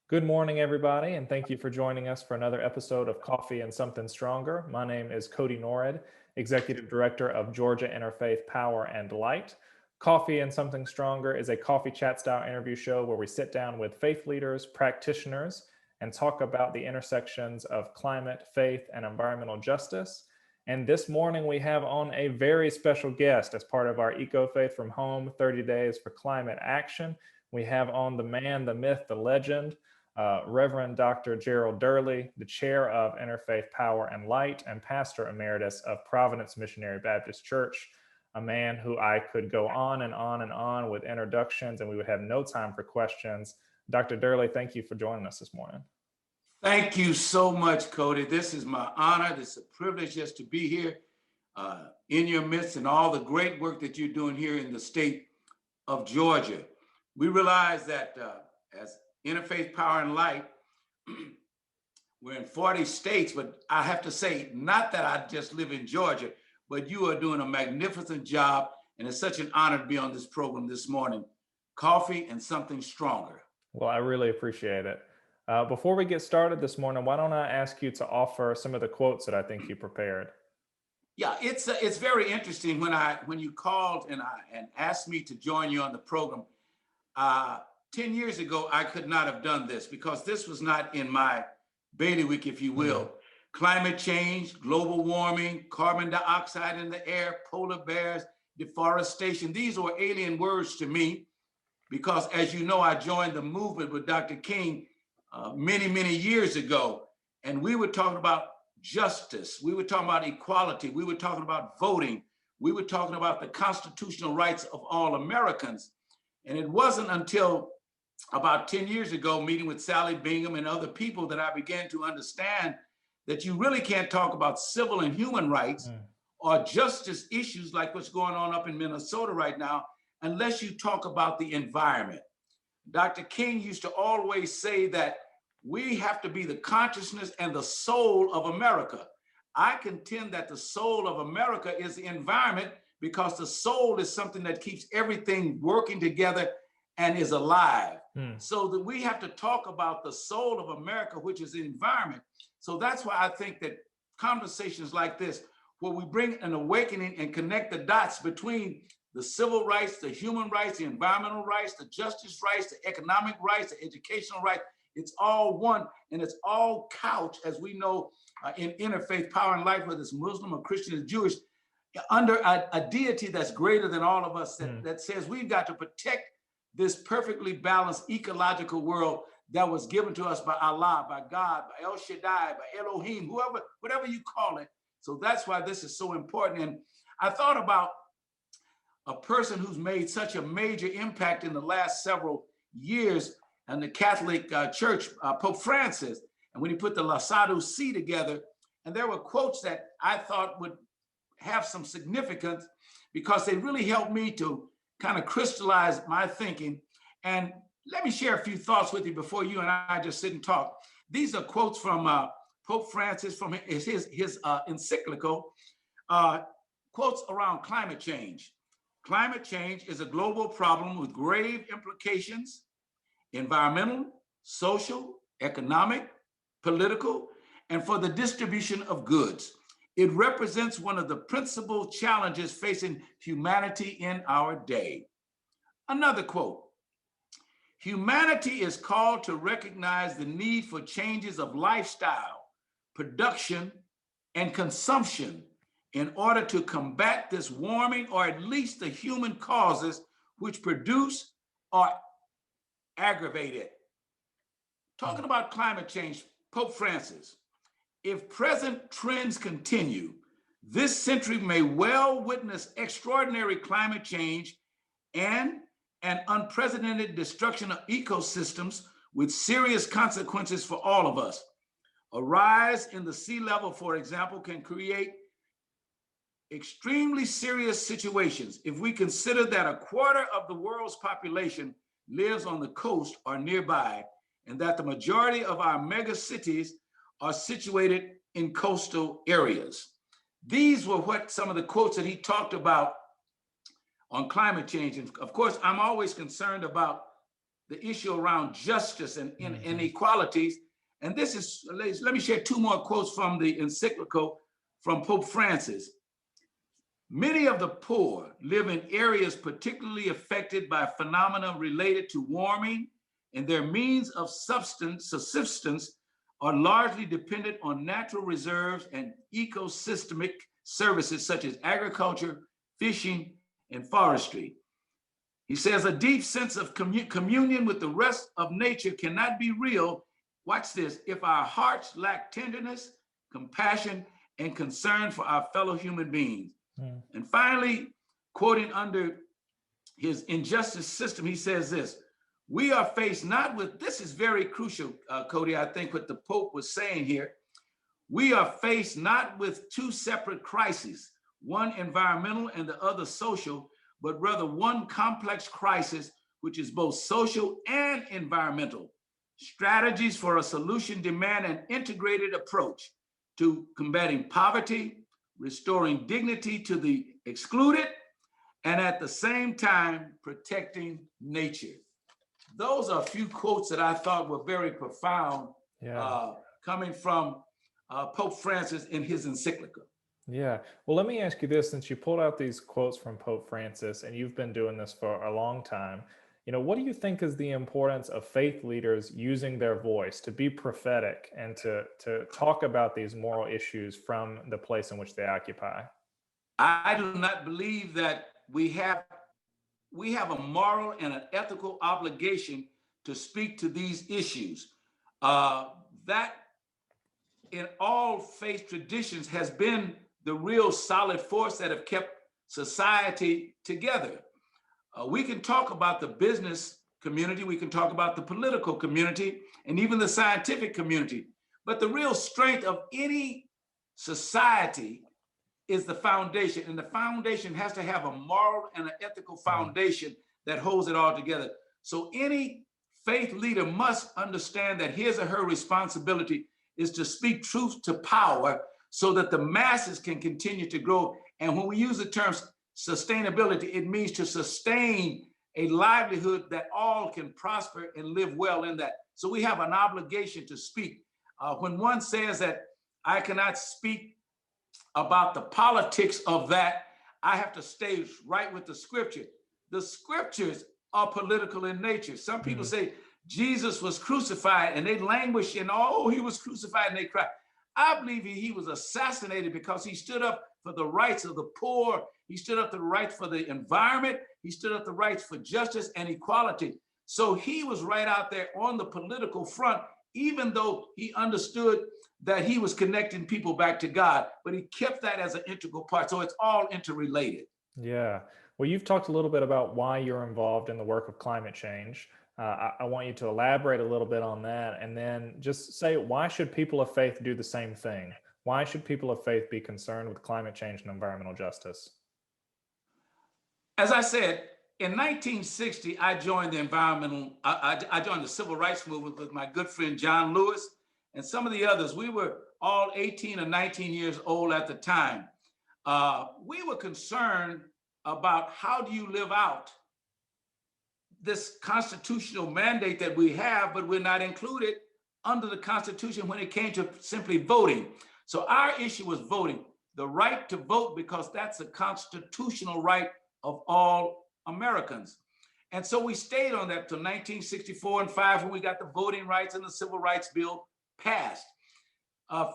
Good morning, everybody, and thank you for joining us for another episode of Coffee and Something Stronger. My name is Cody Norred, Executive Director of Georgia Interfaith Power and Light. Coffee and Something Stronger is a coffee chat style interview show where we sit down with faith leaders, practitioners, and talk about the intersections of climate, faith, and environmental justice. And this morning we have on a very special guest as part of our Eco Faith from Home 30 Days for Climate Action. We have on the man, the myth, the legend, Reverend Dr. Gerald Durley, the chair of Interfaith Power and Light and pastor emeritus of Providence Missionary Baptist Church, a man who I could go on and on and on with introductions, and we would have no time for questions. Dr. Durley, thank you for joining us this morning. Thank you so much, Cody. This is my honor. This is a privilege just to be here in your midst and all the great work that you're doing here in the state of Georgia. We realize that as Interfaith Power and Light, we're in 40 states, but I have to say, not that I just live in Georgia, but you are doing a magnificent job, and it's such an honor to be on this program this morning. Coffee and Something Stronger. Well, I really appreciate it. Before we get started this morning, why don't I ask you to offer some of the quotes that I think you prepared? Yeah, it's very interesting when you called and asked me to join you on the program. 10 years ago, I could not have done this because this was not in my bailiwick, if you will. Climate change, global warming, carbon dioxide in the air, polar bears, deforestation. These were alien words to me because, as you know, I joined the movement with Dr. King many, many years ago. And we were talking about justice. We were talking about equality. We were talking about voting. We were talking about the constitutional rights of all Americans. And it wasn't until about 10 years ago, meeting with Sally Bingham and other people, that I began to understand that you really can't talk about civil and human rights or justice issues like what's going on up in Minnesota right now, unless you talk about the environment. Dr. King used to always say that we have to be the consciousness and the soul of America. I contend that the soul of America is the environment, because the soul is something that keeps everything working together and is alive. So that we have to talk about the soul of America, which is the environment. So that's why I think that conversations like this, where we bring an awakening and connect the dots between the civil rights, the human rights, the environmental rights, the justice rights, the economic rights, the educational rights, it's all one, and it's all couched, as we know, in interfaith power and life, whether it's Muslim or Christian or Jewish, under a deity that's greater than all of us, that says we've got to protect this perfectly balanced ecological world that was given to us by Allah, by God, by El Shaddai, by Elohim, whatever you call it. So that's why this is so important. And I thought about a person who's made such a major impact in the last several years in the Catholic Church, Pope Francis, and when he put the Laudato Si together, and there were quotes that I thought would have some significance because they really helped me to kind of crystallize my thinking. And let me share a few thoughts with you before you and I just sit and talk. These are quotes from Pope Francis from his encyclical, quotes around climate change. Climate change is a global problem with grave implications, environmental, social, economic, political, and for the distribution of goods. It represents one of the principal challenges facing humanity in our day. Another quote: humanity is called to recognize the need for changes of lifestyle, production, and consumption in order to combat this warming, or at least the human causes which produce or aggravate it. Talking about climate change, Pope Francis: if present trends continue, this century may well witness extraordinary climate change and an unprecedented destruction of ecosystems with serious consequences for all of us. A rise in the sea level, for example, can create extremely serious situations if we consider that a quarter of the world's population lives on the coast or nearby, and that the majority of our mega cities are situated in coastal areas. These were what some of the quotes that he talked about on climate change. And of course, I'm always concerned about the issue around justice and inequalities. And this is, let me share two more quotes from the encyclical from Pope Francis. Many of the poor live in areas particularly affected by phenomena related to warming, and their means of subsistence are largely dependent on natural reserves and ecosystemic services such as agriculture, fishing, and forestry. He says a deep sense of communion with the rest of nature cannot be real, watch this, if our hearts lack tenderness, compassion, and concern for our fellow human beings. And finally, quoting under his injustice system, he says this, we are faced not with, this is very crucial, Cody, I think what the Pope was saying here. We are faced not with two separate crises, one environmental and the other social, but rather one complex crisis, which is both social and environmental. Strategies for a solution demand an integrated approach to combating poverty, restoring dignity to the excluded, and at the same time, protecting nature. Those are a few quotes that I thought were very profound, coming from Pope Francis in his encyclical. Yeah. Well, let me ask you this, since you pulled out these quotes from Pope Francis and you've been doing this for a long time, what do you think is the importance of faith leaders using their voice to be prophetic and to talk about these moral issues from the place in which they occupy? I do not believe that we have a moral and an ethical obligation to speak to these issues. That in all faith traditions has been the real solid force that have kept society together. We can talk about the business community, we can talk about the political community, and even the scientific community. But the real strength of any society is the foundation, and the foundation has to have a moral and an ethical foundation that holds it all together. So any faith leader must understand that his or her responsibility is to speak truth to power so that the masses can continue to grow. And when we use the term sustainability, it means to sustain a livelihood that all can prosper and live well in that. So we have an obligation to speak. When one says that I cannot speak about the politics of that, I have to stay right with the scripture. The scriptures are political in nature. Some people say Jesus was crucified and they languish in, oh, he was crucified and they cry. I believe he was assassinated because he stood up for the rights of the poor. He stood up for the rights for the environment. He stood up for the rights for justice and equality. So he was right out there on the political front, even though he understood that he was connecting people back to God, but he kept that as an integral part. So it's all interrelated. Yeah. Well, you've talked a little bit about why you're involved in the work of climate change. I want you to elaborate a little bit on that, and then just say, why should people of faith do the same thing? Why should people of faith be concerned with climate change and environmental justice? As I said, in 1960, I joined I joined the civil rights movement with my good friend John Lewis and some of the others. We were all 18 or 19 years old at the time. We were concerned about how do you live out this constitutional mandate that we have, but we're not included under the Constitution when it came to simply voting. So our issue was voting, the right to vote, because that's a constitutional right of all Americans. And so we stayed on that till 1964 and 5 when we got the voting rights and the Civil Rights Bill passed.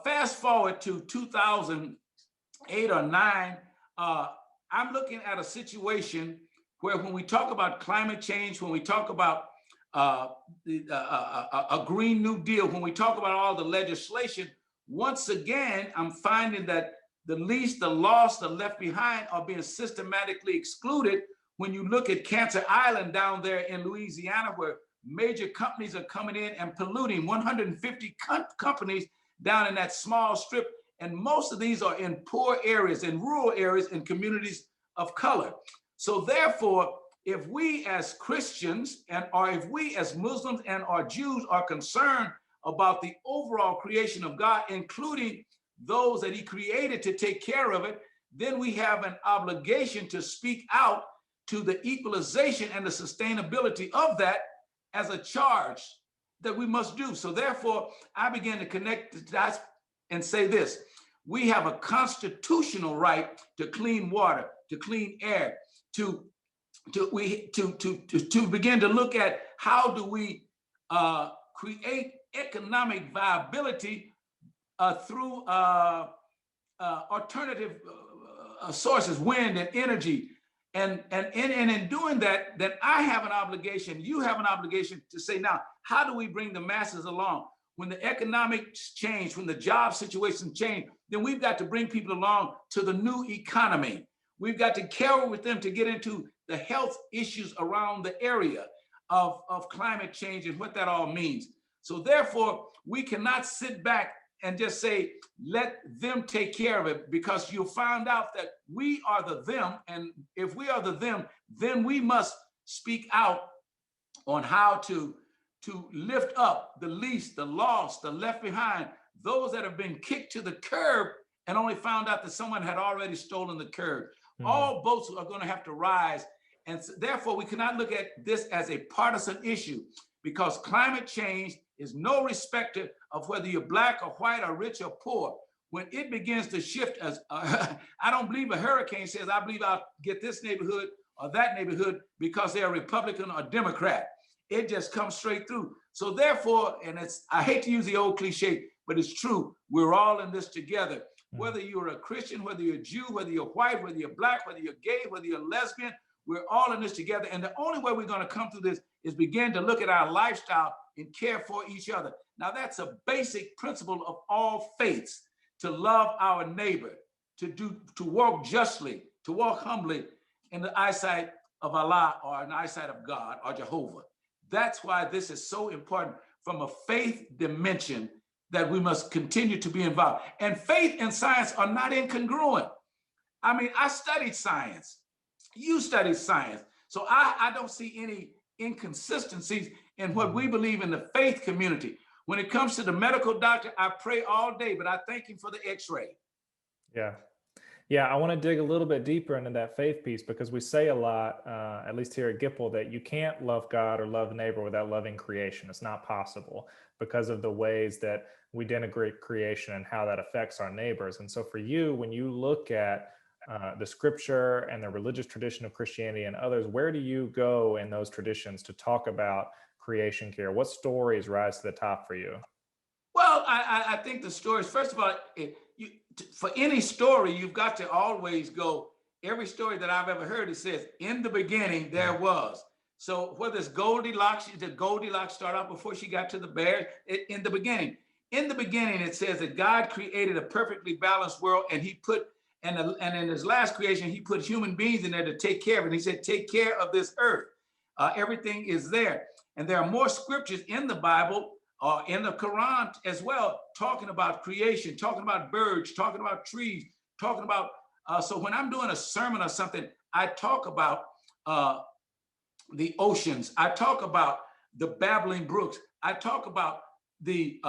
Fast forward to 2008 or 9, I'm looking at a situation where when we talk about climate change, when we talk about a Green New Deal, when we talk about all the legislation, once again, I'm finding that the least, the lost, the left behind are being systematically excluded. When you look at Cancer Island down there in Louisiana, where major companies are coming in and polluting, 150 companies down in that small strip. And most of these are in poor areas, in rural areas, in communities of color. So therefore, if we as Christians or if we as Muslims and our Jews are concerned about the overall creation of God, including those that he created to take care of it, then we have an obligation to speak out to the equalization and the sustainability of that. as a charge that we must do. So therefore, I began to connect the dots and say this: we have a constitutional right to clean water, to clean air, to begin to look at how do we create economic viability through alternative sources, wind and energy. And in doing that, then I have an obligation, you have an obligation to say, now, how do we bring the masses along? When the economics change, when the job situation change, then we've got to bring people along to the new economy. We've got to carry with them to get into the health issues around the area of climate change and what that all means. So therefore, we cannot sit back and just say, let them take care of it, because you'll find out that we are the them. And if we are the them, then we must speak out on how to lift up the least, the lost, the left behind, those that have been kicked to the curb and only found out that someone had already stolen the curb. All boats are going to have to rise. And so therefore, we cannot look at this as a partisan issue, because climate change is no respecter of whether you're black or white or rich or poor. When it begins to shift, as I don't believe a hurricane says, I believe I'll get this neighborhood or that neighborhood because they're Republican or Democrat. It just comes straight through. So therefore, and I hate to use the old cliche, but it's true, we're all in this together. Whether you're a Christian, whether you're a Jew, whether you're white, whether you're black, whether you're gay, whether you're lesbian, we're all in this together. And the only way we're going to come through this is begin to look at our lifestyle and care for each other. Now, that's a basic principle of all faiths: to love our neighbor, to walk justly, to walk humbly in the eyesight of Allah or in the eyesight of God or Jehovah. That's why this is so important from a faith dimension, that we must continue to be involved. And faith and science are not incongruent. I mean, I studied science. You studied science. So I don't see any inconsistencies in what we believe in the faith community. When it comes to the medical doctor, I pray all day, but I thank him for the x-ray. Yeah. Yeah, I want to dig a little bit deeper into that faith piece, because we say a lot, at least here at Gipple, that you can't love God or love neighbor without loving creation. It's not possible because of the ways that we denigrate creation and how that affects our neighbors. And so for you, when you look at the scripture and the religious tradition of Christianity and others, where do you go in those traditions to talk about creation care? What stories rise to the top for you? Well, I think the stories, first of all, for any story, you've got to always go, every story that I've ever heard, it says, in the beginning, there was. So whether it's Goldilocks, did Goldilocks start out before she got to the bear? In the beginning. In the beginning, it says that God created a perfectly balanced world, and he put, and in his last creation, he put human beings in there to take care of it. And he said, take care of this earth. Everything is there. And there are more scriptures in the Bible, in the Quran as well, talking about creation, talking about birds, talking about trees, talking about, so when I'm doing a sermon or something, I talk about the oceans. I talk about the babbling brooks. I talk about the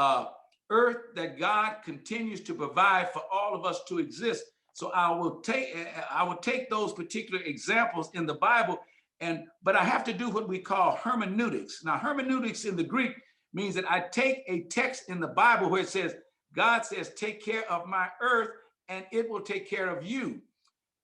earth that God continues to provide for all of us to exist. So I will take those particular examples in the Bible, but I have to do what we call hermeneutics. Now, hermeneutics in the Greek means that I take a text in the Bible where it says, God says, take care of my earth and it will take care of you.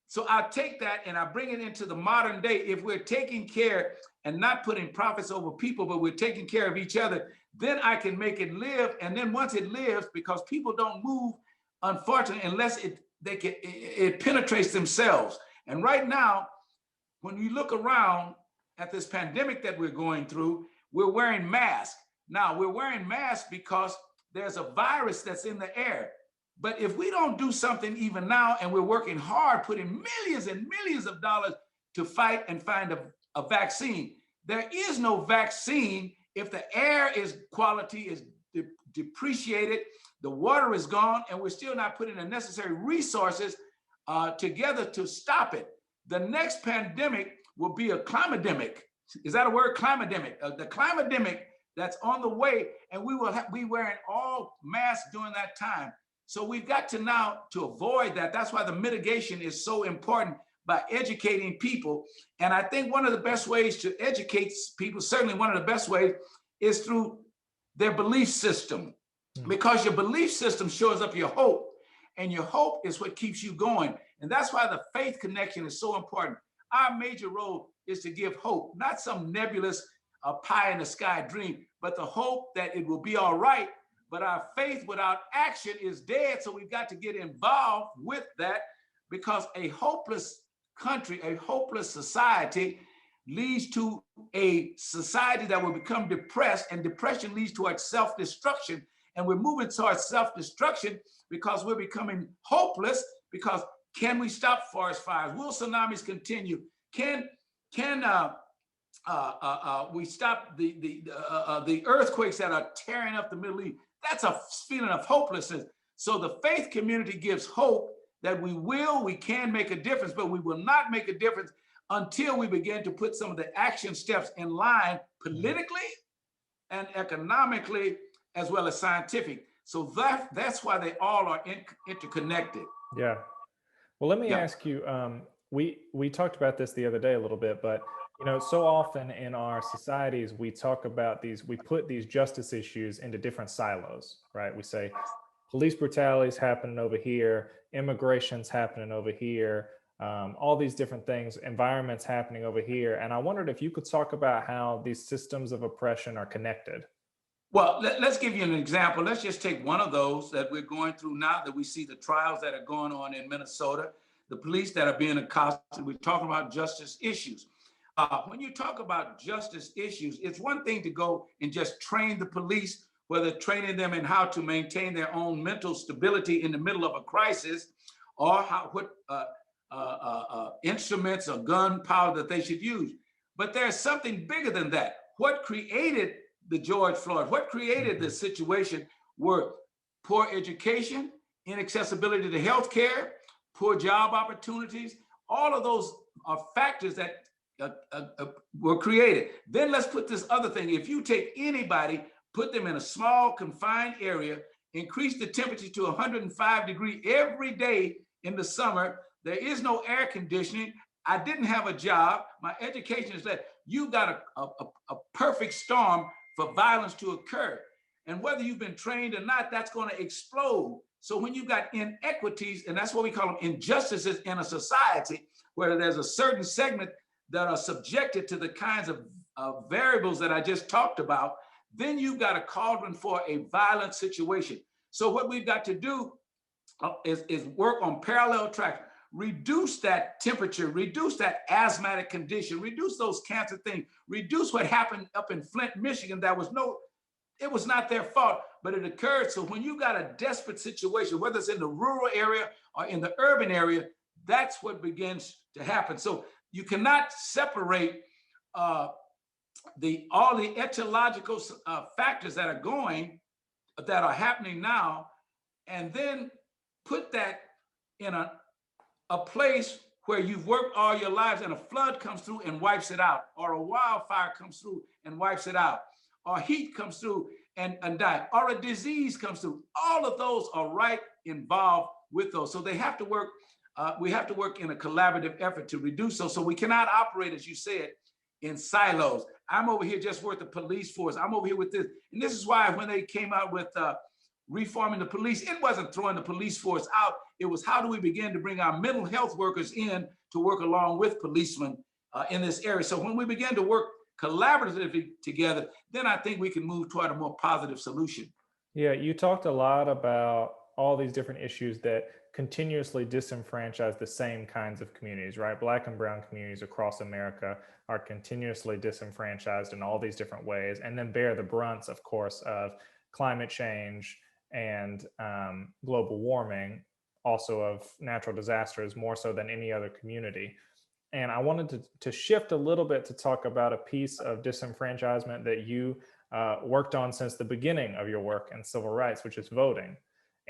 So I take that and I bring it into the modern day. If we're taking care and not putting profits over people, but we're taking care of each other, then I can make it live. And then once it lives, because people don't move, unfortunately, unless it penetrates themselves. And right now, when you look around at this pandemic that we're going through, we're wearing masks. Now, we're wearing masks because there's a virus that's in the air. But if we don't do something even now, and we're working hard, putting millions and millions of dollars to fight and find a vaccine, there is no vaccine if the air quality is depreciated, the water is gone, and we're still not putting the necessary resources together to stop it. The next pandemic will be a climademic. Is that a word? Climademic. The climademic that's on the way, and we will be wearing all masks during that time. So we've got to now, to avoid that, that's why the mitigation is so important. by educating people. And I think one of the best ways to educate people, certainly one of the best ways, is through their belief system, because your belief system shows up your hope, and your hope is what keeps you going. And that's why the faith connection is so important. Our major role is to give hope, not some nebulous pie in the sky dream, but the hope that it will be all right. But our faith without action is dead. So we've got to get involved with that, because a hopeless country, a hopeless society leads to a society that will become depressed, and depression leads towards self-destruction. And we're moving towards self-destruction because we're becoming hopeless. Because can we stop forest fires? Will tsunamis continue? Can we stop the earthquakes that are tearing up the Middle East? That's a feeling of hopelessness. So the faith community gives hope that we can make a difference, but we will not make a difference until we begin to put some of the action steps in line politically and economically, as well as scientific. So that's why they all are interconnected. Yeah. Well, let me ask you, we talked about this the other day a little bit, but so often in our societies, we talk about we put these justice issues into different silos, right? We say police brutality is happening over here, immigration's happening over here, all these different things, environments happening over here. And I wondered if you could talk about how these systems of oppression are connected. Well, let's give you an example. Let's just take one of those that we're going through now, that we see the trials that are going on in Minnesota, the police that are being accosted. We're talking about justice issues. When you talk about justice issues, it's one thing to go and just train the police, whether training them in how to maintain their own mental stability in the middle of a crisis, or what instruments or gunpowder that they should use. But there's something bigger than that. What created the George Floyd, what created this situation were poor education, inaccessibility to health care, poor job opportunities. All of those are factors that were created. Then let's put this other thing. If you take anybody, put them in a small confined area, increase the temperature to 105 degrees every day in the summer, there is no air conditioning. I didn't have a job. My education is that you got a perfect storm for violence to occur. And whether you've been trained or not, that's going to explode. So when you've got inequities, and that's what we call them, injustices in a society, where there's a certain segment that are subjected to the kinds of variables that I just talked about, then you've got a cauldron for a violent situation. So what we've got to do is work on parallel tracks, reduce that temperature, reduce that asthmatic condition, reduce those cancer things, reduce what happened up in Flint, Michigan. It was not their fault, but it occurred. So when you got a desperate situation, whether it's in the rural area or in the urban area, that's what begins to happen. So you cannot separate all the ecological factors that are happening now, and then put that in a place where you've worked all your lives, and a flood comes through and wipes it out, or a wildfire comes through and wipes it out, or heat comes through and die, or a disease comes through. All of those are right involved with those. So they have to work. We have to work in a collaborative effort to reduce those. So we cannot operate, as you said, in silos. I'm over here just with the police force. I'm over here with this. And this is why when they came out with reforming the police, it wasn't throwing the police force out. It was, how do we begin to bring our mental health workers in to work along with policemen in this area? So when we begin to work collaboratively together, then I think we can move toward a more positive solution. Yeah, you talked a lot about all these different issues that continuously disenfranchise the same kinds of communities, right? Black and brown communities across America are continuously disenfranchised in all these different ways, and then bear the brunts, of course, of climate change and global warming, also of natural disasters, more so than any other community. And I wanted to shift a little bit to talk about a piece of disenfranchisement that you worked on since the beginning of your work in civil rights, which is voting.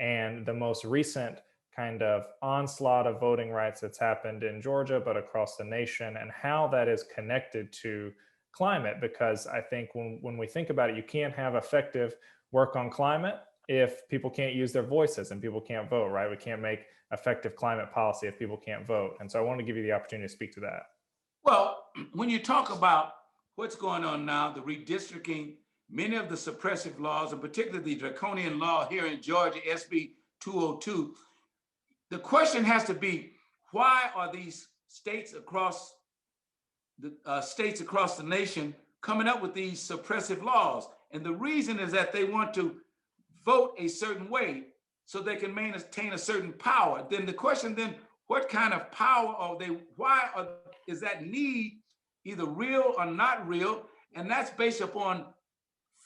And the most recent kind of onslaught of voting rights that's happened in Georgia, but across the nation, and how that is connected to climate. Because I think when we think about it, you can't have effective work on climate if people can't use their voices and people can't vote, right? We can't make effective climate policy if people can't vote. And so I want to give you the opportunity to speak to that. Well, when you talk about what's going on now, the redistricting, many of the suppressive laws, and particularly the draconian law here in Georgia, SB 202, the question has to be, why are these states across the nation coming up with these suppressive laws? And the reason is that they want to vote a certain way so they can maintain a certain power. Then the question then, what kind of power are they? Is that need either real or not real? And that's based upon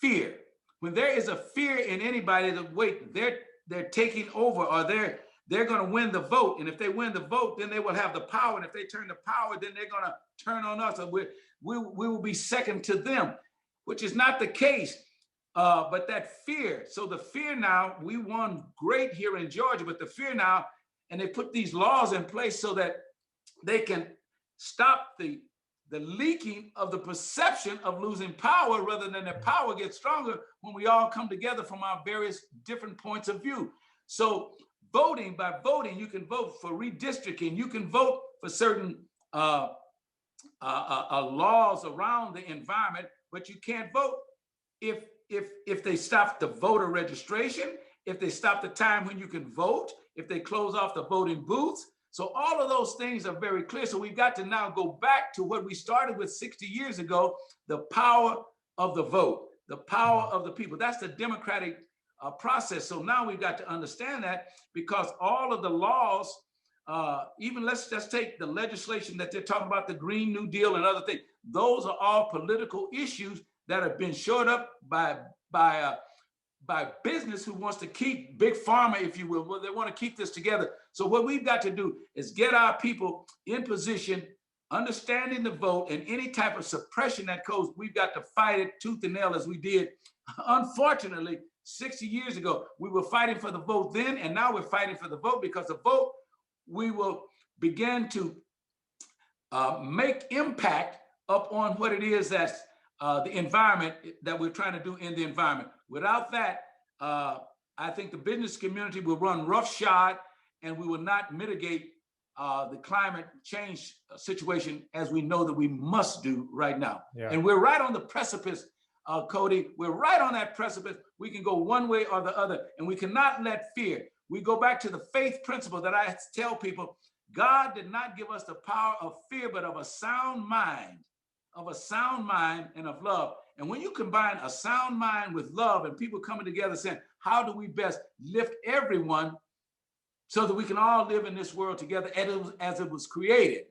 fear. When there is a fear in anybody that wait, they're taking over, or they're going to win the vote. And if they win the vote, then they will have the power. And if they turn the power, then they're going to turn on us. And we will be second to them, which is not the case. But that fear. So the fear now, we won great here in Georgia, but the fear now, and they put these laws in place so that they can stop the leaking of the perception of losing power, rather than their power gets stronger when we all come together from our various different points of view. So by voting, you can vote for redistricting, you can vote for certain laws around the environment, but you can't vote if they stop the voter registration, if they stop the time when you can vote, if they close off the voting booths. So all of those things are very clear. So we've got to now go back to what we started with 60 years ago, the power of the vote, the power of the people. That's the democratic process. So now we've got to understand that, because all of the laws, even let's just take the legislation that they're talking about, the Green New Deal and other things, those are all political issues that have been shored up by business who wants to keep big pharma, if you will. Well, they want to keep this together. So what we've got to do is get our people in position, understanding the vote, and any type of suppression that goes, we've got to fight it tooth and nail, as we did. Unfortunately, 60 years ago, we were fighting for the vote then, and now we're fighting for the vote, because the vote, we will begin to make impact upon what it is that's the environment that we're trying to do in the environment. Without that, I think the business community will run roughshod, and we will not mitigate the climate change situation as we know that we must do right now. Yeah. And we're right on the precipice, Cody. We're right on that precipice. We can go one way or the other, and we cannot let fear. We go back to the faith principle that I tell people. God did not give us the power of fear, but of a sound mind. Of a sound mind and of love. And when you combine a sound mind with love, and people coming together saying, how do we best lift everyone so that we can all live in this world together as it was created?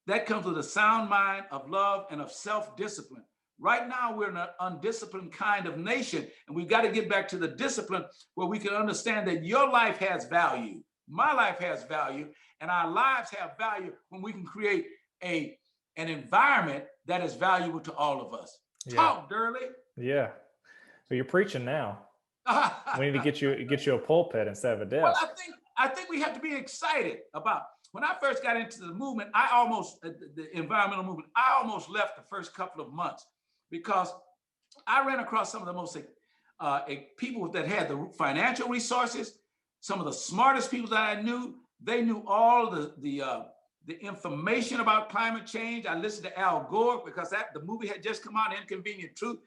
That comes with a sound mind of love and of self-discipline. Right now, we're in an undisciplined kind of nation, and we've got to get back to the discipline where we can understand that your life has value, my life has value, and our lives have value when we can create an environment that is valuable to all of us. Yeah. Talk, Durley. Yeah. So you're preaching now. We need to get you a pulpit instead of a desk. Well, I think we have to be excited about. When I first got into the movement, the environmental movement, I almost left the first couple of months, because I ran across some of the most people that had the financial resources, some of the smartest people that I knew. They knew all the information about climate change. I listened to Al Gore because the movie had just come out, Inconvenient Truth.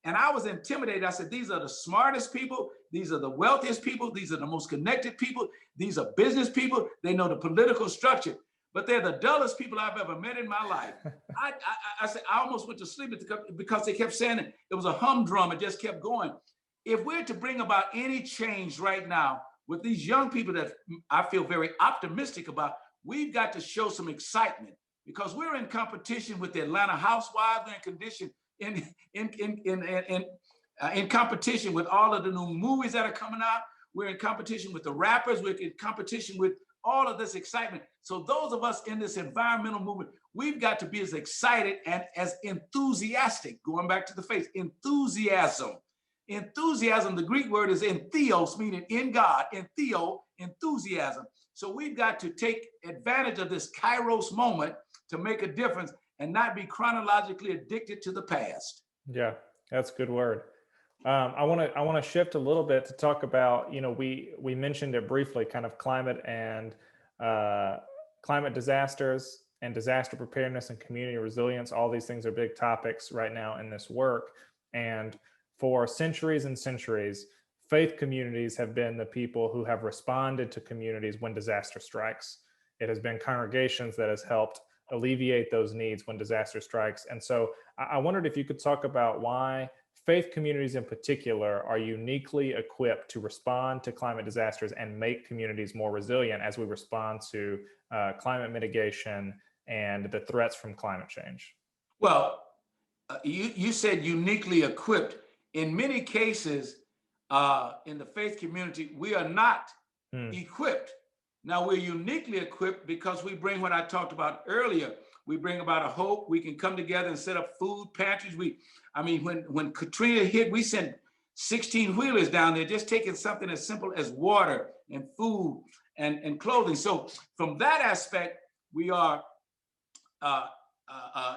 And I was intimidated. I said, these are the smartest people. These are the wealthiest people. These are the most connected people. These are business people. They know the political structure, but they're the dullest people I've ever met in my life. I said, I almost went to sleep because they kept saying it was a humdrum. It just kept going. If we're to bring about any change right now with these young people that I feel very optimistic about, we've got to show some excitement, because we're in competition with the Atlanta Housewives. We're in competition with all of the new movies that are coming out. We're in competition with the rappers. We're in competition with all of this excitement. So those of us in this environmental movement, we've got to be as excited and as enthusiastic. Going back to the faith, enthusiasm. Enthusiasm, the Greek word is entheos, meaning in God, entheo, enthusiasm. So we've got to take advantage of this Kairos moment to make a difference and not be chronologically addicted to the past. Yeah, that's a good word. I want to shift a little bit to talk about, we mentioned it briefly, kind of climate and climate disasters and disaster preparedness and community resilience. All these things are big topics right now in this work. And for centuries and centuries, faith communities have been the people who have responded to communities when disaster strikes. It has been congregations that has helped alleviate those needs when disaster strikes. And so I wondered if you could talk about why faith communities in particular are uniquely equipped to respond to climate disasters and make communities more resilient as we respond to climate mitigation and the threats from climate change. Well, you said uniquely equipped. In many cases, in the faith community, we are not equipped. Now, we're uniquely equipped because we bring what I talked about earlier. We bring about a hope. We can come together and set up food pantries. When Katrina hit, we sent 16 wheelers down there, just taking something as simple as water and food and clothing. So from that aspect, we are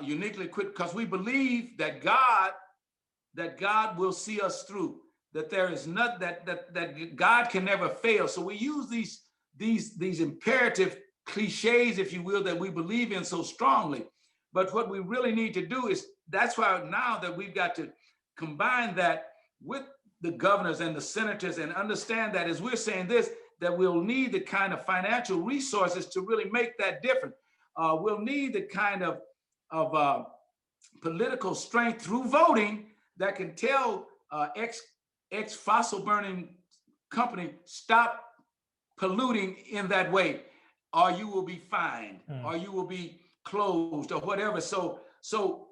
uniquely equipped because we believe that God will see us through, that there is not that God can never fail. So we use these imperative cliches, if you will, that we believe in so strongly. But what we really need to do is, that's why now that we've got to combine that with the governors and the senators and understand that as we're saying this, that we'll need the kind of financial resources to really make that difference. We'll need the kind of political strength through voting that can tell ex fossil burning company, stop polluting in that way, or you will be fined, or you will be closed, or whatever. So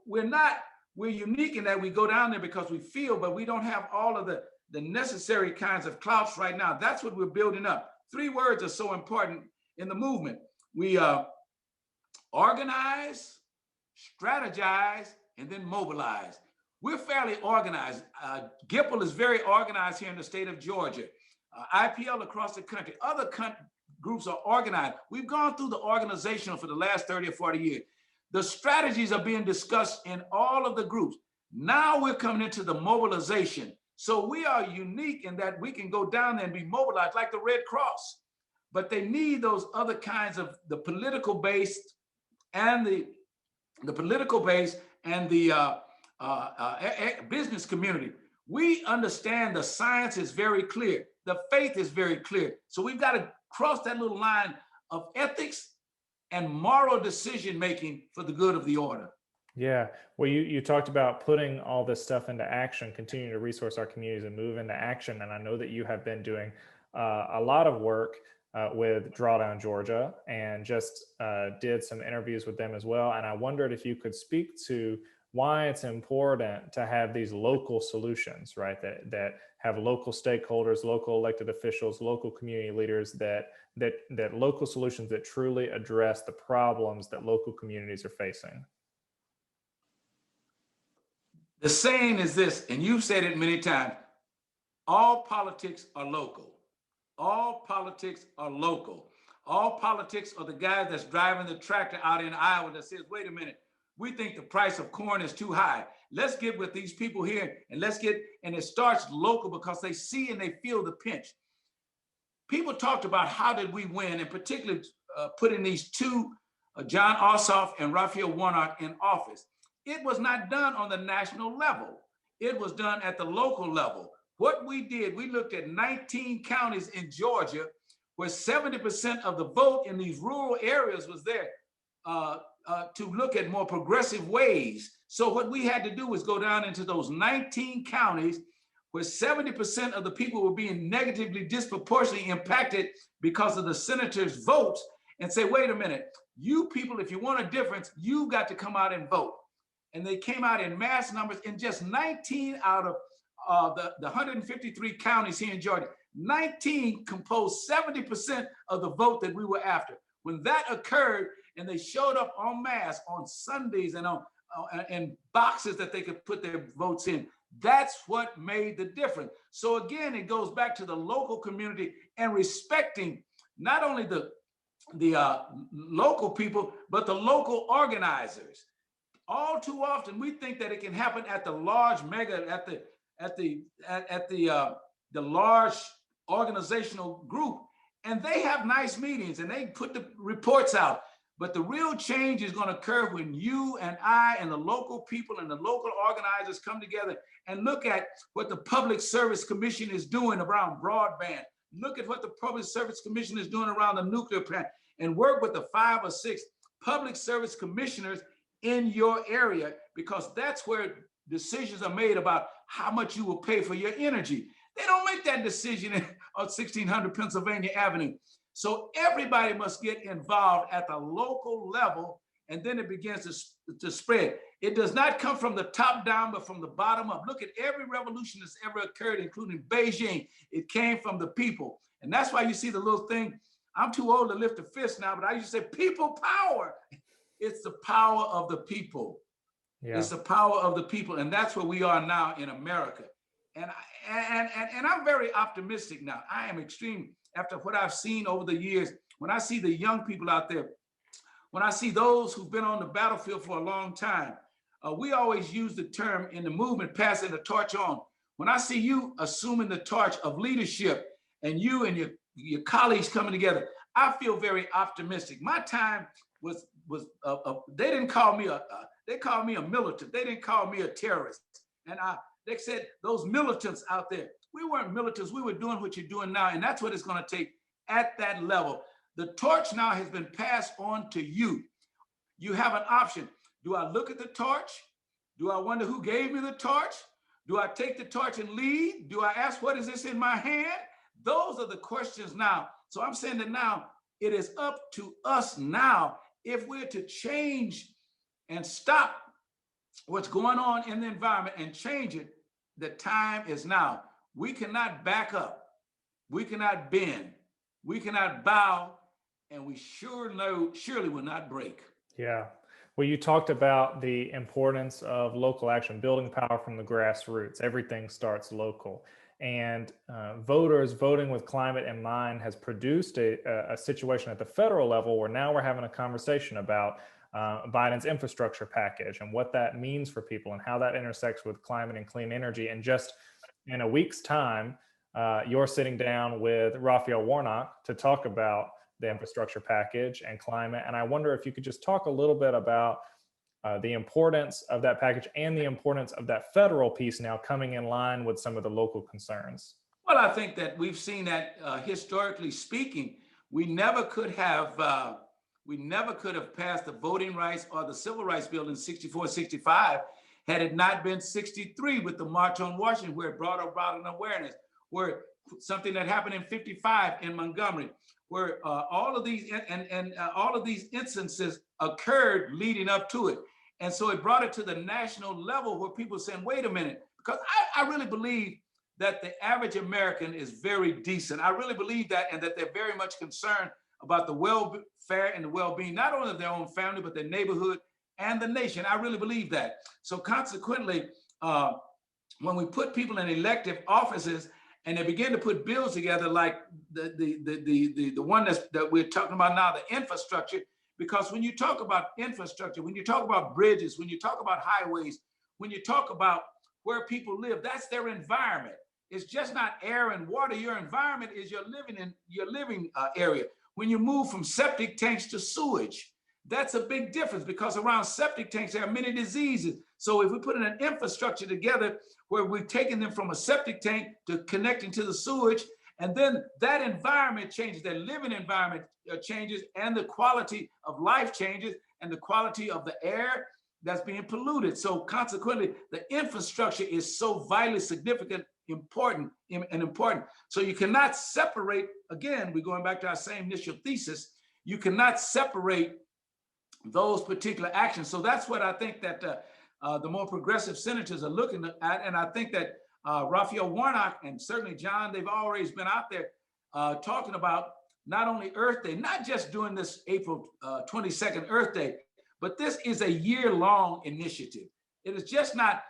we're unique in that we go down there because we feel, but we don't have all of the necessary kinds of clouts right now. That's what we're building up. 3 words are so important in the movement. We organize, strategize, and then mobilize. We're fairly organized. GIPL is very organized here in the state of Georgia. IPL across the country. Other groups are organized. We've gone through the organizational for the last 30 or 40 years. The strategies are being discussed in all of the groups. Now we're coming into the mobilization. So we are unique in that we can go down there and be mobilized like the Red Cross. But they need those other kinds of the political base and the political base and the business community. We understand the science is very clear. The faith is very clear. So we've got to cross that little line of ethics and moral decision-making for the good of the order. Yeah. Well, you talked about putting all this stuff into action, continuing to resource our communities and move into action. And I know that you have been doing a lot of work with Drawdown Georgia and just did some interviews with them as well. And I wondered if you could speak to why it's important to have these local solutions, right? That have local stakeholders, local elected officials, local community leaders, that local solutions that truly address the problems that local communities are facing. The saying is this, and you've said it many times: all politics are local. All politics are local. All politics are the guy that's driving the tractor out in Iowa that says, wait a minute, we think the price of corn is too high. Let's get with these people here and and it starts local because they see and they feel the pinch. People talked about how did we win, and particularly putting these 2, John Ossoff and Raphael Warnock, in office. It was not done on the national level. It was done at the local level. What we did, we looked at 19 counties in Georgia where 70% of the vote in these rural areas was there to look at more progressive ways. So what we had to do was go down into those 19 counties where 70% of the people were being negatively disproportionately impacted because of the senators' votes, and say, wait a minute, you people, if you want a difference, you got to come out and vote. And they came out in mass numbers in just 19 out of the 153 counties here in Georgia. 19 composed 70% of the vote that we were after. When that occurred and they showed up en masse on Sundays and and boxes that they could put their votes in, that's what made the difference. So again, it goes back to the local community and respecting not only the local people, but the local organizers. All too often, we think that it can happen at the large mega, at the large organizational group, And they have nice meetings and they put the reports out. But the real change is going to occur when you and I and the local people and the local organizers come together and look at what the Public Service Commission is doing around broadband. Look at what the Public Service Commission is doing around the nuclear plant, and work with the 5 or 6 public service commissioners in your area, because that's where decisions are made about how much you will pay for your energy. They don't make that decision on 1600 Pennsylvania Avenue. So everybody must get involved at the local level, and then it begins to spread. It does not come from the top down, but from the bottom up. Look at every revolution that's ever occurred, including Beijing. It came from the people. And that's why you see the little thing. I'm too old to lift a fist now, but I used to say people power. It's the power of the people. Yeah. It's the power of the people. And that's where we are now in America. And I'm very optimistic now. I am extreme after what I've seen over the years. When I see the young people out there, when I see those who've been on the battlefield for a long time, we always use the term in the movement, passing the torch on. When I see you assuming the torch of leadership and you and your colleagues coming together, I feel very optimistic. My time was they didn't call me they called me a militant. They didn't call me a terrorist. And they said those militants out there, we weren't militants. We were doing what you're doing now. And that's what it's going to take at that level. The torch now has been passed on to you. You have an option. Do I look at the torch? Do I wonder who gave me the torch? Do I take the torch and lead? Do I ask, what is this in my hand? Those are the questions now. So I'm saying that now it is up to us now, if we're to change and stop what's going on in the environment and change it, the time is now. We cannot back up. We cannot bend. We cannot bow, and we surely will not break. Yeah. Well, you talked about the importance of local action, building power from the grassroots. Everything starts local. And voters voting with climate in mind has produced a situation at the federal level where now we're having a conversation about Biden's infrastructure package and what that means for people and how that intersects with climate and clean energy. And just in a week's time, you're sitting down with Raphael Warnock to talk about the infrastructure package and climate. And I wonder if you could just talk a little bit about the importance of that package and the importance of that federal piece now coming in line with some of the local concerns. Well, I think that we've seen that historically speaking, we never could have passed the voting rights or the civil rights bill in 64, 65 had it not been 63 with the March on Washington, where it brought about an awareness, where something that happened in 55 in Montgomery, where all of these all of these instances occurred leading up to it. And so it brought it to the national level where people are saying, wait a minute, because I really believe that the average American is very decent. I really believe that, and that they're very much concerned about the welfare and the well-being, not only of their own family, but their neighborhood and the nation. I really believe that. So consequently, when we put people in elective offices and they begin to put bills together like the one that we're talking about now, the infrastructure, because when you talk about infrastructure, when you talk about bridges, when you talk about highways, when you talk about where people live, that's their environment. It's just not air and water. Your environment is your living area. When you move from septic tanks to sewage, that's a big difference, because around septic tanks, there are many diseases. So if we put in an infrastructure together where we're taking them from a septic tank to connecting to the sewage, and then that environment changes, their living environment changes, and the quality of life changes, and the quality of the air that's being polluted. So consequently, the infrastructure is so vitally significant, important. So you cannot separate, again, we're going back to our same initial thesis, you cannot separate those particular actions. So that's what I think that the more progressive senators are looking at. And I think that Raphael Warnock and certainly John, they've always been out there talking about not only Earth Day, not just doing this April 22nd Earth Day, but this is a year-long initiative. It is just not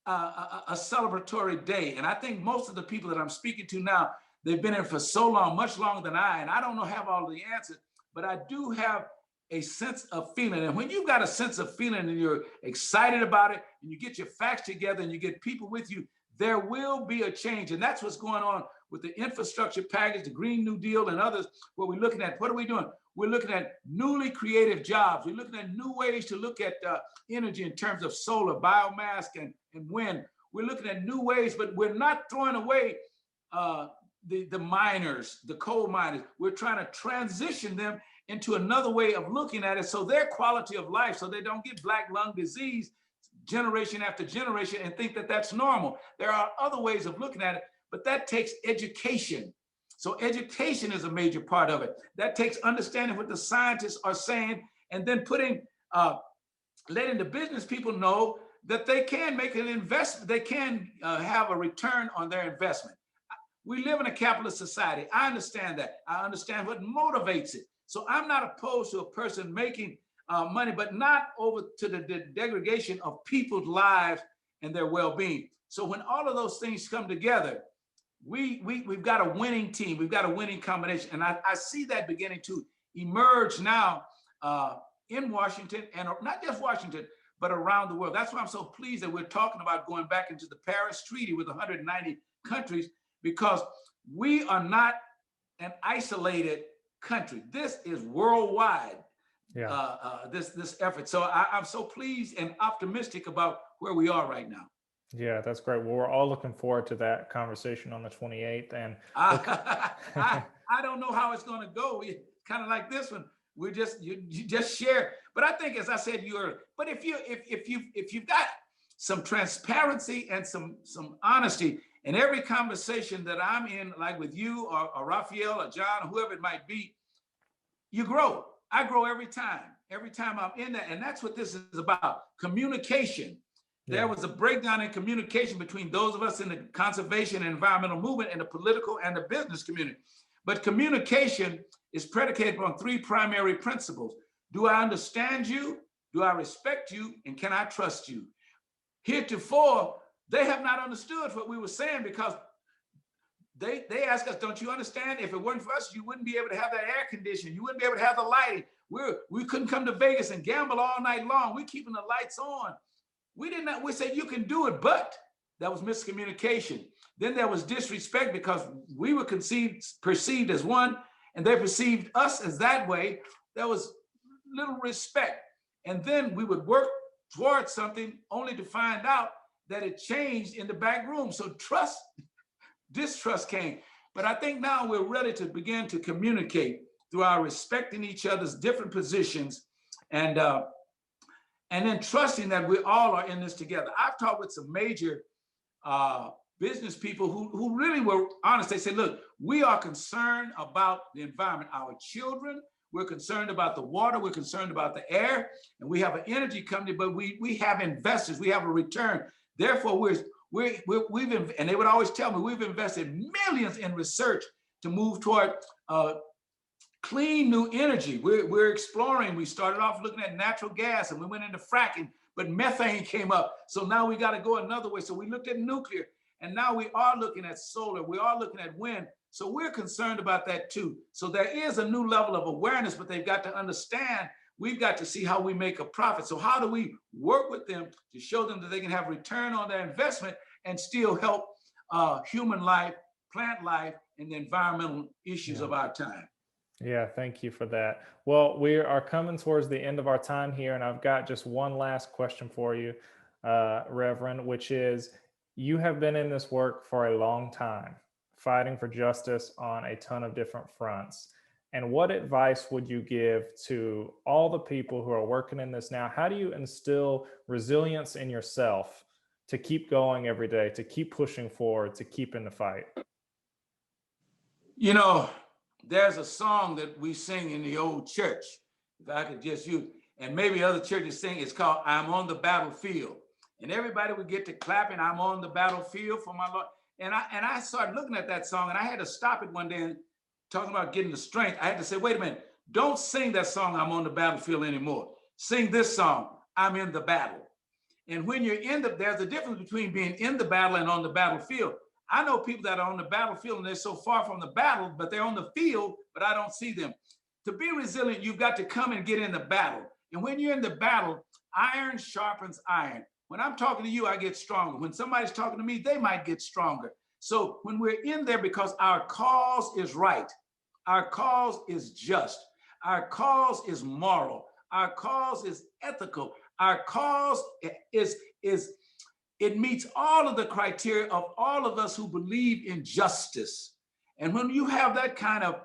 a celebratory day. And I think most of the people that I'm speaking to now, they've been in for so long, much longer than I, and I don't have all the answers, but I do have a sense of feeling. And when you've got a sense of feeling and you're excited about it, and you get your facts together and you get people with you, there will be a change. And that's what's going on with the infrastructure package, the Green New Deal and others, what we're looking at, what are we doing? We're looking at newly creative jobs. We're looking at new ways to look at energy in terms of solar, biomass, and wind. We're looking at new ways, but we're not throwing away the miners, the coal miners. We're trying to transition them into another way of looking at it, so their quality of life, so they don't get black lung disease generation after generation and think that that's normal. There are other ways of looking at it, but that takes education. So education is a major part of it. That takes understanding what the scientists are saying, and then letting the business people know that they can make an investment, they can have a return on their investment. We live in a capitalist society. I understand that. I understand what motivates it. So I'm not opposed to a person making money, but not over to the degradation of people's lives and their well-being. So when all of those things come together, we've got a winning team. We've got a winning combination. And I see that beginning to emerge now in Washington, and not just Washington, but around the world. That's why I'm so pleased that we're talking about going back into the Paris Treaty with 190 countries, because we are not an isolated country. This is worldwide, this effort. So I'm so pleased and optimistic about where we are right now. Yeah, that's great. Well, we're all looking forward to that conversation on the 28th. And I don't know how it's going to go. It's kind of like this one. You just share. But I think, as I said, but if you've got some transparency and some honesty in every conversation that I'm in, like with you or Raphael or John or whoever it might be, you grow. I grow every time I'm in that. And that's what this is about, communication. Yeah. There was a breakdown in communication between those of us in the conservation and environmental movement and the political and the business community. But communication is predicated on three primary principles. Do I understand you? Do I respect you? And can I trust you? Heretofore, they have not understood what we were saying, because they ask us, don't you understand? If it weren't for us, you wouldn't be able to have that air conditioning. You wouldn't be able to have the lighting. We couldn't come to Vegas and gamble all night long. We're keeping the lights on. We said you can do it, but that was miscommunication. Then there was disrespect, because we were perceived as one, and they perceived us as that way. There was little respect. And then we would work towards something only to find out that it changed in the back room. So distrust came. But I think now we're ready to begin to communicate through our respecting each other's different positions, and then trusting that we all are in this together. I've talked with some major business people who really were honest. They said, look, we are concerned about the environment, our children. We're concerned about the water. We're concerned about the air. And we have an energy company, but we have investors. We have a return. Therefore, and they would always tell me, we've invested millions in research to move toward clean new energy. We're exploring. We started off looking at natural gas, and we went into fracking, but methane came up. So now we got to go another way. So we looked at nuclear, and now we are looking at solar. We are looking at wind. So we're concerned about that too. So there is a new level of awareness, but they've got to understand, we've got to see how we make a profit. So how do we work with them to show them that they can have return on their investment and still help human life, plant life, and the environmental issues of our time? Yeah, thank you for that. Well, we are coming towards the end of our time here, and I've got just one last question for you, Reverend, which is, you have been in this work for a long time, fighting for justice on a ton of different fronts. And what advice would you give to all the people who are working in this now? How do you instill resilience in yourself to keep going every day, to keep pushing forward, to keep in the fight? You know, there's a song that we sing in the old church, if I could just use, and maybe other churches sing, it's called I'm on the Battlefield. And everybody would get to clapping, I'm on the battlefield for my Lord. And I started looking at that song, and I had to stop it one day and talking about getting the strength. I had to say, wait a minute, don't sing that song, I'm on the battlefield anymore. Sing this song, I'm in the battle. And when you're there's a difference between being in the battle and on the battlefield. I know people that are on the battlefield and they're so far from the battle, but they're on the field, but I don't see them. To be resilient, you've got to come and get in the battle. And when you're in the battle, iron sharpens iron. When I'm talking to you, I get stronger. When somebody's talking to me, they might get stronger. So when we're in there, because our cause is right, our cause is just, our cause is moral, our cause is ethical, our cause is it meets all of the criteria of all of us who believe in justice. And when you have that kind of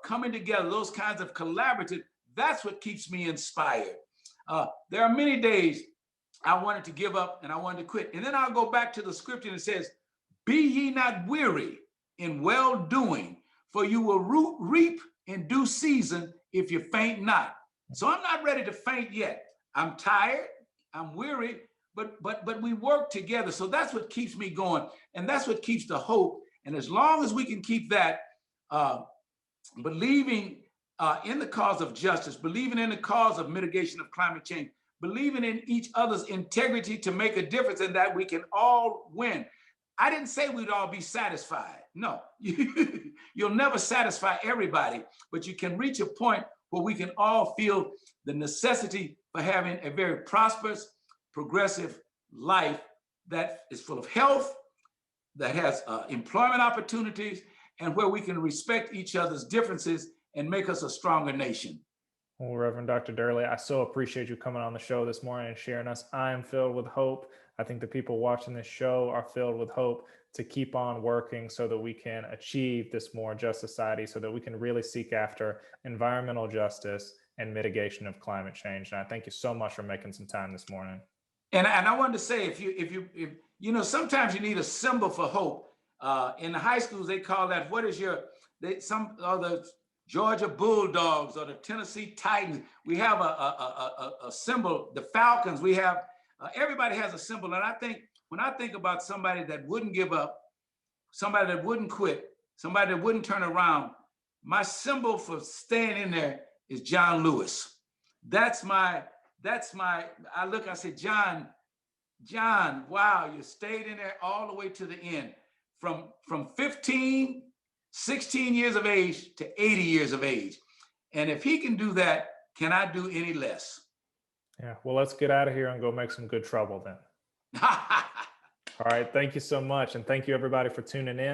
coming together, those kinds of collaborative, that's what keeps me inspired. There are many days I wanted to give up and I wanted to quit. And then I'll go back to the scripture and it says, be ye not weary in well doing, for you will reap in due season if you faint not. So I'm not ready to faint yet. I'm tired, I'm weary, but we work together. So that's what keeps me going. And that's what keeps the hope. And as long as we can keep that, believing in the cause of justice, believing in the cause of mitigation of climate change, believing in each other's integrity to make a difference and that we can all win. I didn't say we'd all be satisfied. No, you'll never satisfy everybody, but you can reach a point where we can all feel the necessity for having a very prosperous, progressive life that is full of health, that has employment opportunities, and where we can respect each other's differences and make us a stronger nation. Well, Reverend Dr. Durley, I so appreciate you coming on the show this morning and sharing us. I am filled with hope. I think the people watching this show are filled with hope to keep on working so that we can achieve this more just society, so that we can really seek after environmental justice and mitigation of climate change. And I thank you so much for making some time this morning. And I wanted to say, if you know, sometimes you need a symbol for hope. In the high schools, they call that, what is your, some of the Georgia Bulldogs or the Tennessee Titans. We have a symbol, the Falcons. We have, everybody has a symbol. And I think, when I think about somebody that wouldn't give up, somebody that wouldn't quit, somebody that wouldn't turn around, my symbol for staying in there is John Lewis. That's my, I look, I say, John, wow, you stayed in there all the way to the end. From 15, 16 years of age to 80 years of age. And if he can do that, can I do any less? Yeah, well, let's get out of here and go make some good trouble then. All right, thank you so much. And thank you everybody for tuning in.